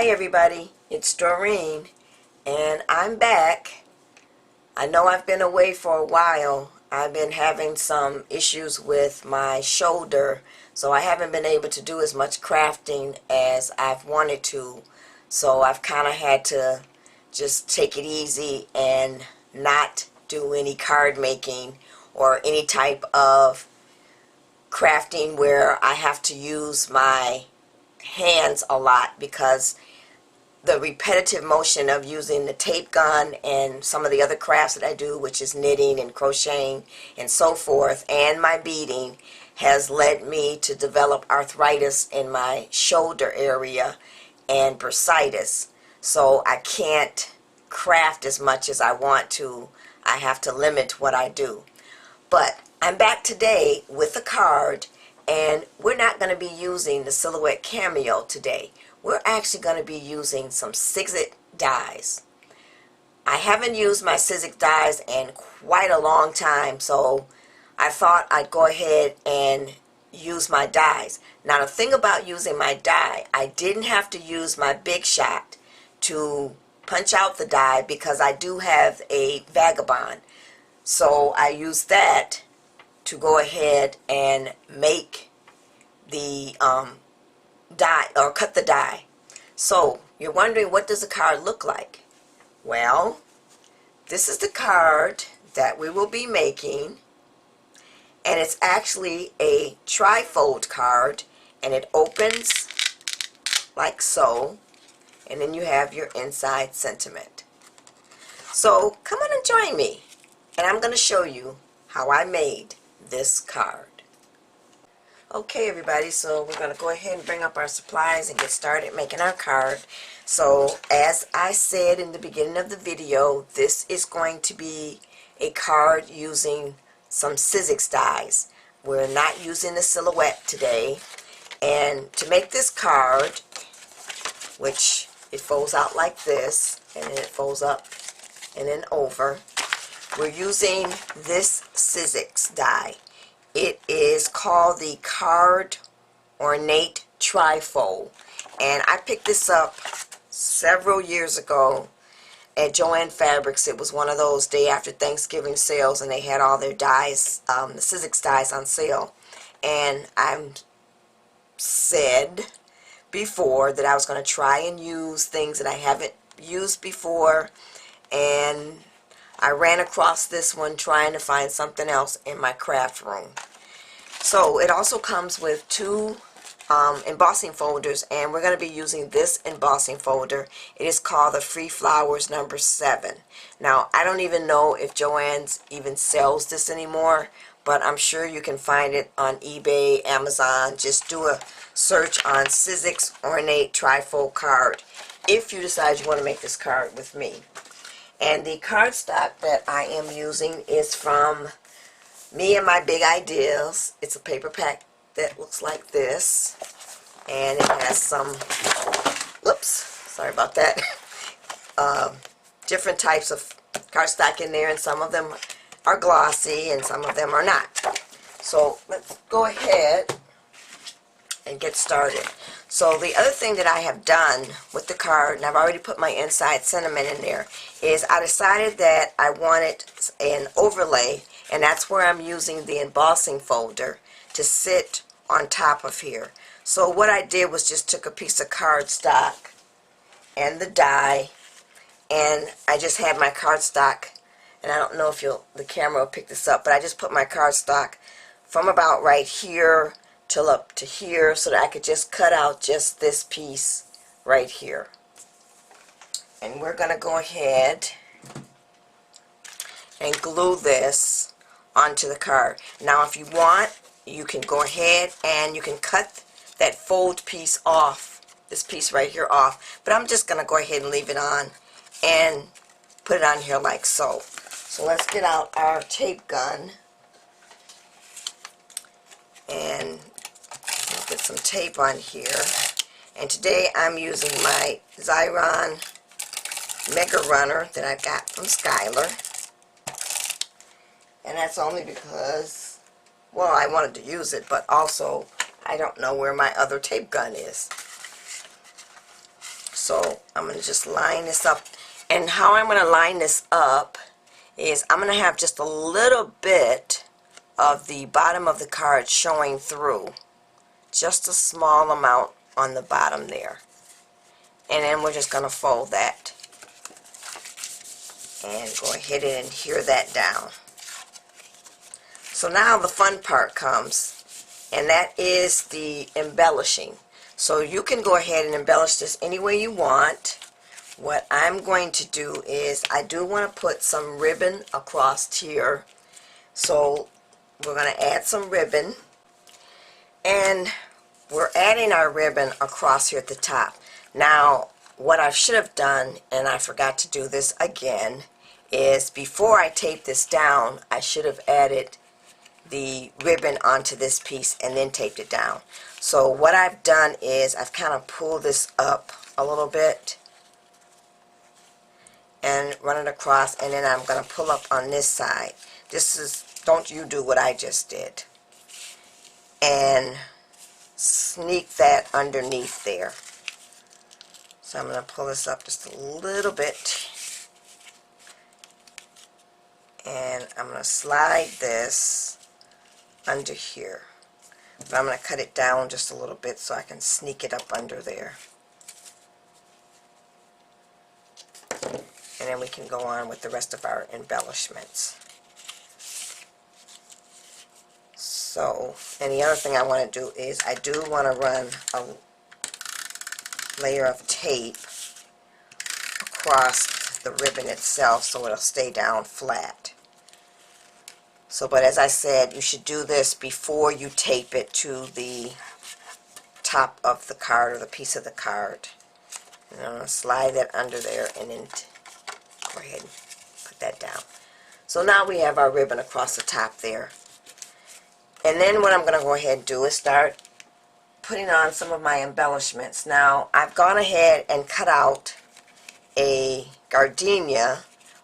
Hi everybody, it's Doreen and I'm back. I know I've been away for a while. I've been having some issues with my shoulder, so I haven't been able to do as much crafting as I've wanted to. So I've kind of had to just take it easy and not do any card making or any type of crafting where I have to use my hands a lot, because the repetitive motion of using the tape gun and some of the other crafts that I do, which is knitting and crocheting and so forth, and my beading, has led me to develop arthritis in my shoulder area and bursitis. So I can't craft as much as I want to. I have to limit what I do. But I'm back today with a card, and we're not going to be using the Silhouette Cameo today. We're actually going to be using some Sizzix dies. I haven't used my Sizzix dies in quite a long time, so I thought I'd go ahead and use my dies. Now the thing about using my die, I didn't have to use my Big Shot to punch out the die because I do have a Vagabond. So I used that to go ahead and make the die, or cut the die. So you're wondering, what does the card look like? Well, this is the card that we will be making, and it's actually a trifold card, and it opens like so, and then you have your inside sentiment. So come on and join me, and I'm going to show you how I made this card. Okay everybody, so we're going to go ahead and bring up our supplies and get started making our card. So as I said in the beginning of the video, this is going to be a card using some Sizzix dies. We're not using the Silhouette today. And to make this card, which it folds out like this, and then it folds up and then over, we're using this Sizzix die. It is called the Card Ornate Trifold, and I picked this up several years ago at Joann Fabrics. It was one of those day after Thanksgiving sales, and they had all their dies, the Sizzix dies on sale. And I said before that I was going to try and use things that I haven't used before, and I ran across this one trying to find something else in my craft room. So it also comes with two embossing folders, and we're going to be using this embossing folder. It is called the Free Flowers number 7. Now I don't even know if Joann's even sells this anymore, but I'm sure you can find it on eBay, Amazon. Just do a search on Sizzix Ornate Trifold card if you decide you want to make this card with me. And the cardstock that I am using is from Me and My Big Ideas. It's a paper pack that looks like this, and it has some, whoops, sorry about that, different types of cardstock in there, and some of them are glossy and some of them are not. So let's go ahead and get started. So the other thing that I have done with the card, and I've already put my inside sentiment in there, is I decided that I wanted an overlay, and that's where I'm using the embossing folder to sit on top of here. So what I did was just took a piece of cardstock and the die, and I just had my cardstock, and I don't know if the camera will pick this up, but I just put my cardstock from about right here till up to here, so that I could just cut out just this piece right here. And we're going to go ahead and glue this onto the card. Now if you want, you can go ahead and you can cut that fold piece off, this piece right here off, but I'm just going to go ahead and leave it on and put it on here like so. So let's get out our tape gun and get some tape on here. And today I'm using my Xyron Mega Runner that I got from Skylar, and that's only because, well, I wanted to use it, but also I don't know where my other tape gun is. So I'm going to just line this up. And how I'm going to line this up is I'm going to have just a little bit of the bottom of the card showing through. Just a small amount on the bottom there. And then we're just going to fold that. And go ahead and adhere that down. So now the fun part comes, and that is the embellishing. So you can go ahead and embellish this any way you want. What I'm going to do is I do want to put some ribbon across here. So we're going to add some ribbon, and we're adding our ribbon across here at the top. Now what I should have done, and I forgot to do this again, is before I tape this down, I should have added the ribbon onto this piece and then taped it down. So what I've done is I've kind of pulled this up a little bit and run it across, and then I'm going to pull up on this side. This is, don't you do what I just did, and sneak that underneath there. So I'm going to pull this up just a little bit, and I'm going to slide this under here. But I'm going to cut it down just a little bit so I can sneak it up under there. And then we can go on with the rest of our embellishments. So, and the other thing I want to do is I do want to run a layer of tape across the ribbon itself so it'll stay down flat. So, but as I said, you should do this before you tape it to the top of the card or the piece of the card. And I'm going to slide that under there and then go ahead and put that down. So now we have our ribbon across the top there. And then what I'm going to go ahead and do is start putting on some of my embellishments. Now I've gone ahead and cut out a gardenia,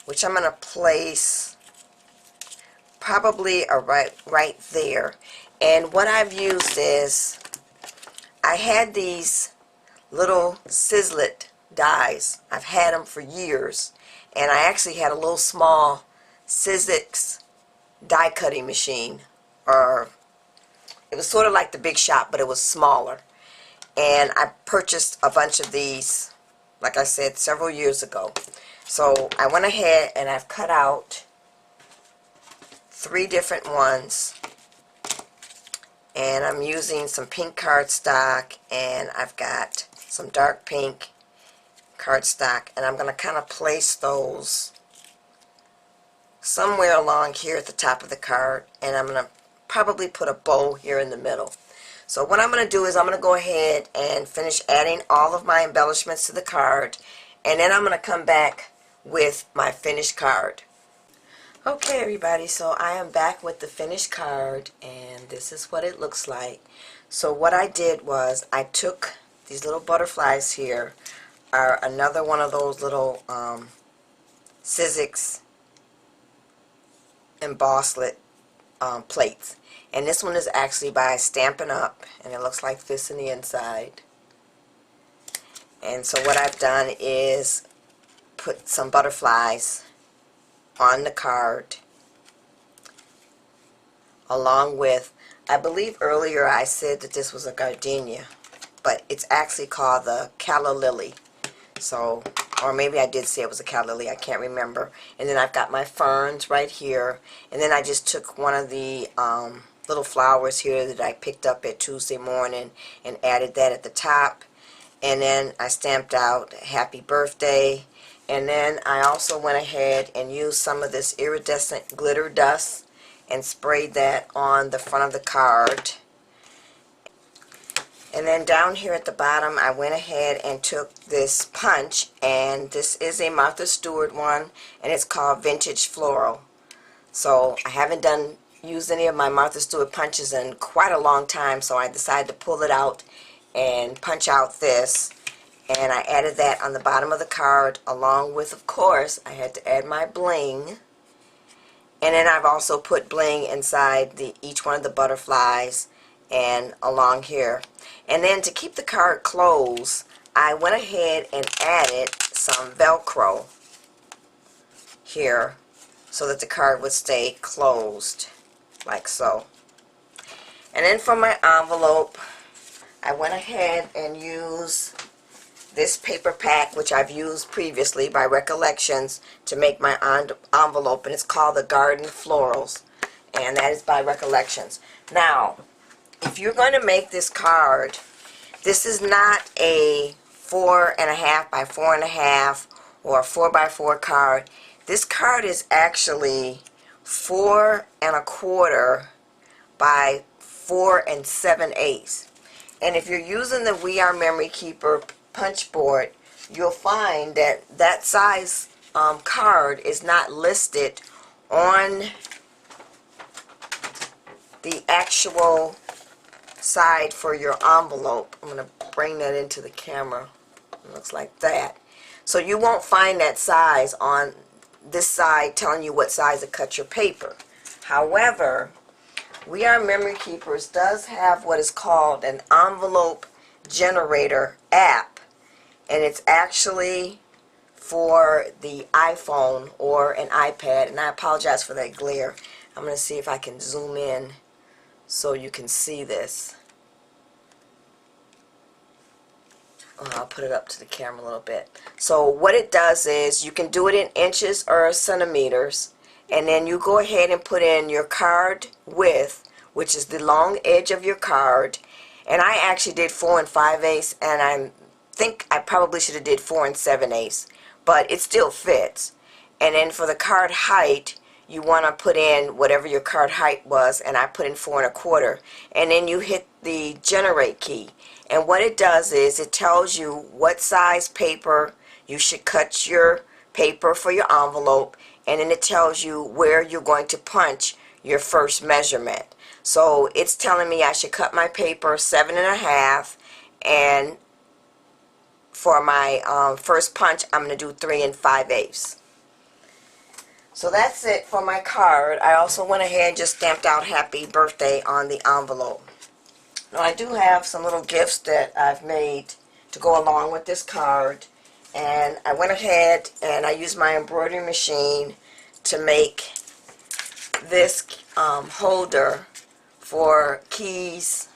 which I'm going to place probably right there. And what I've used is I had these little Sizzlit dies. I've had them for years, and I actually had a little small Sizzix die cutting machine, or it was sort of like the Big Shop, but it was smaller. And I purchased a bunch of these, like I said, several years ago. So I went ahead and I've cut out 3 different ones, and I'm using some pink cardstock, and I've got some dark pink cardstock, and I'm going to kind of place those somewhere along here at the top of the card, and I'm going to probably put a bow here in the middle. So what I'm going to do is I'm going to go ahead and finish adding all of my embellishments to the card, and then I'm going to come back with my finished card. Okay everybody, so I am back with the finished card, and this is what it looks like. So what I did was I took these little butterflies here, are another one of those little Sizzix Embosslits plates, and this one is actually by Stampin' Up, and it looks like this in the inside. And so what I've done is put some butterflies on the card, along with, I believe earlier I said that this was a gardenia, but it's actually called the Calla Lilly. So, or maybe I did say it was a Calla Lilly, I can't remember. And then I've got my ferns right here, and then I just took one of the little flowers here that I picked up at Tuesday morning and added that at the top. And then I stamped out happy birthday. And then I also went ahead and used some of this iridescent glitter dust and sprayed that on the front of the card. And then down here at the bottom, I went ahead and took this punch, and this is a Martha Stewart one, and it's called Vintage Floral. So I haven't used any of my Martha Stewart punches in quite a long time, so I decided to pull it out and punch out this. And I added that on the bottom of the card, along with, of course, I had to add my bling. And then I've also put bling inside each one of the butterflies and along here. And then to keep the card closed, I went ahead and added some Velcro here so that the card would stay closed, like so. And then for my envelope, I went ahead and used this paper pack, which I've used previously by Recollections, to make my envelope, and it's called the Garden Florals, and that is by Recollections. Now, if you're going to make this card, this is not a 4.5 by 4.5 or a 4 by 4 card. This card is actually 4 1/4 by 4 7/8. And if you're using the We Are Memory Keeper punch board, you'll find that that size card is not listed on the actual side for your envelope. I'm going to bring that into the camera. It looks like that. So you won't find that size on this side telling you what size to cut your paper. However, We Are Memory Keepers does have what is called an envelope generator app, and it's actually for the iPhone or an iPad, and I apologize for that glare. I'm going to see if I can zoom in so you can see this. I'll put it up to the camera a little bit. So what it does is you can do it in inches or centimeters, and then you go ahead and put in your card width, which is the long edge of your card. And I actually did 4 5/8, and I think I probably should have did 4 7/8, but it still fits. And then for the card height, you want to put in whatever your card height was, and I put in 4 1/4, and then you hit the generate key. And what it does is it tells you what size paper you should cut your paper for your envelope, and then it tells you where you're going to punch your first measurement. So it's telling me I should cut my paper 7 1/2, and for my first punch I'm going to do 3 5/8. So that's it for my card. I also went ahead and just stamped out happy birthday on the envelope. Now I do have some little gifts that I've made to go along with this card, and I went ahead and I used my embroidery machine to make this holder for keys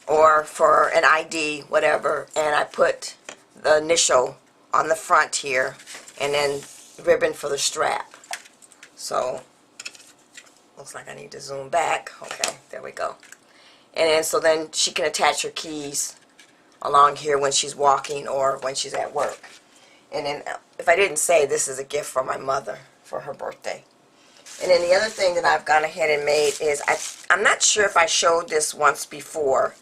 or for an ID, whatever, and I put the initial on the front here and then ribbon for the strap. So looks like I need to zoom back. Okay, there we go. And then so then she can attach her keys along here when she's walking or when she's at work. And then if I didn't say, this is a gift for my mother for her birthday. And then the other thing that I've gone ahead and made is, I'm not sure if I showed this once before,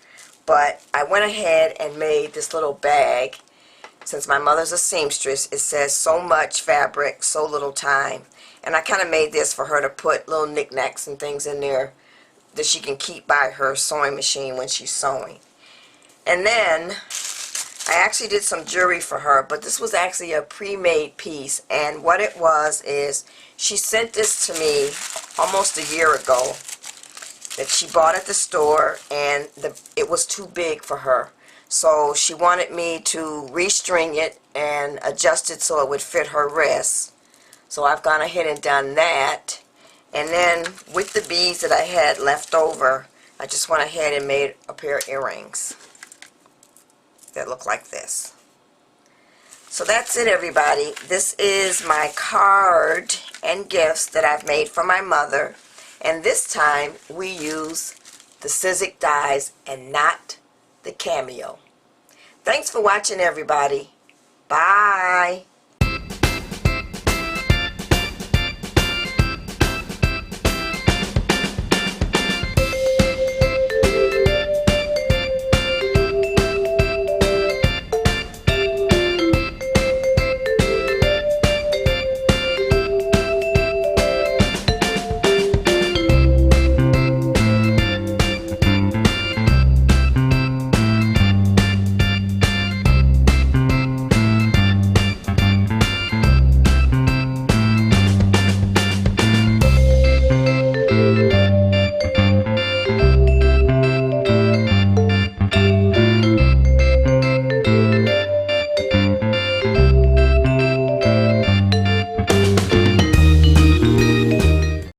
but I went ahead and made this little bag. Since my mother's a seamstress, it says so much fabric, so little time. And I kind of made this for her to put little knickknacks and things in there that she can keep by her sewing machine when she's sewing. And then I actually did some jewelry for her, but this was actually a pre-made piece, and what it was is she sent this to me almost a year ago that she bought at the store, and it was too big for her. So she wanted me to restring it and adjust it so it would fit her wrists. So I've gone ahead and done that. And then with the beads that I had left over, I just went ahead and made a pair of earrings that look like this. So that's it, everybody. This is my card and gifts that I've made for my mother. And this time we use the Sizzix dies and not the Cameo. Thanks for watching, everybody. Bye.